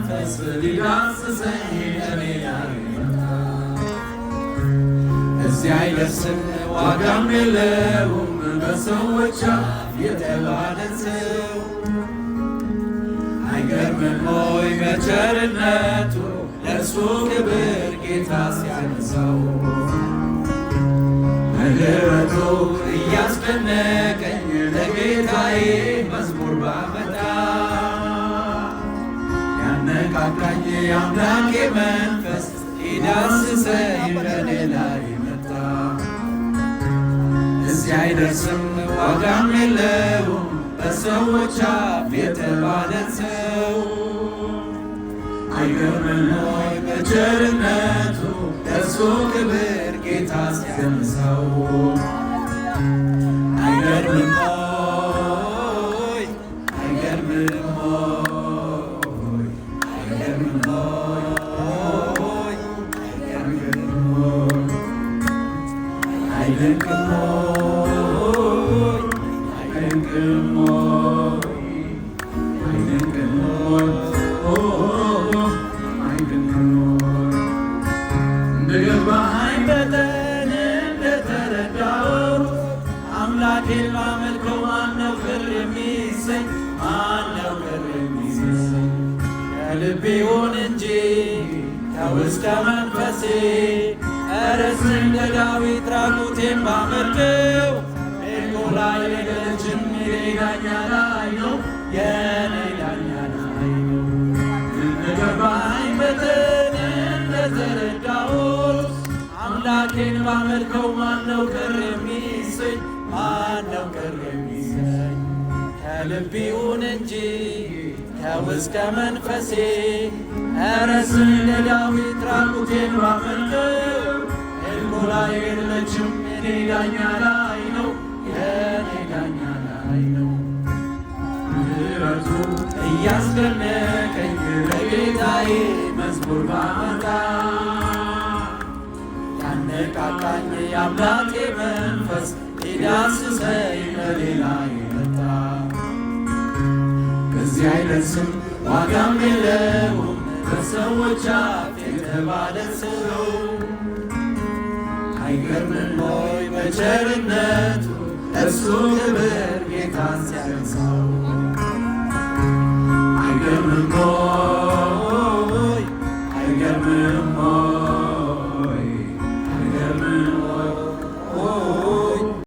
መንፈስ ሊዳስሰኝ እኔ ላይ እዚያ አይደርስም ዋጋም የለውም በሰዎች አፍ የተባለን ሰው። አይገርምም ሆይ በቸርነቱ ለእርሱ ክብር ጌታ ሲያነሳው። ምሕረቱ እያስደነቀኝ ለጌታዬ መዝሙር ባመጣ ያነቃቃኝ የአምላኬ መንፈስ ሊዳስሰኝ በእኔ ላይ መጣ። እዚህ አይደርስም ዋጋም የለውም በሰዎች አፍ የተባለን ሰው። አይገርምም ሆይ በቸርነቱ ለእርሱ ክብር ጌታ ሲያነሳው። አይገርምም ሆይ አይገርምም ሆይ አይገርምም ሆይ አይገርምም ሆይ አይደንቅም ሆይ አይደንቅም ሆይ አይደንቅም ሆይ እንደገባኝ በጠን እንደተረዳሁት አምላኬን ባመልከው ማነው ቅር የሚሰኝ? ማነው ቅር የሚሰኝ? ከልቤ ይሁን እንጂ ከውስጥ ከመንፈሴ እረስ እንደ ዳዊት ራቁቴን ባመልከው ቤቱ ላይ ነገችን የኔ ዳኛ ላይ ነው የኔ ዳኛ ላይ ነው። እንደገባኝ በጠን እንደተረዳሁት አምላኬን ባመልከው ማነው ቅር የሚሰኝ? ማነው ቅር የሚሰኝ? ከልቤ ይሁን እንጂ ከውስጥ ከመንፈሴ እረስ እንደ ዳዊት ራቁቴን ባመልከው ሕልሙ ላይ የለችም የኔ ዳኛ ላይ ነው የኔ ዳኛ ላይ ነው። ምሕረቱ እያስደነቀኝ ለጌታዬ መዝሙር ባመጣ ያነቃቃኝ የአምላኬ መንፈስ ሊዳስሰኝ በእኔ ላይ መጣ። በዚህ አይደርስም ዋጋም የለውም በሰዎች አፍ የተባለን ሰው። አይገርምም ሆይ በቸርነቱ ለእርሱ ክብር ጌታን ሲያነሳው።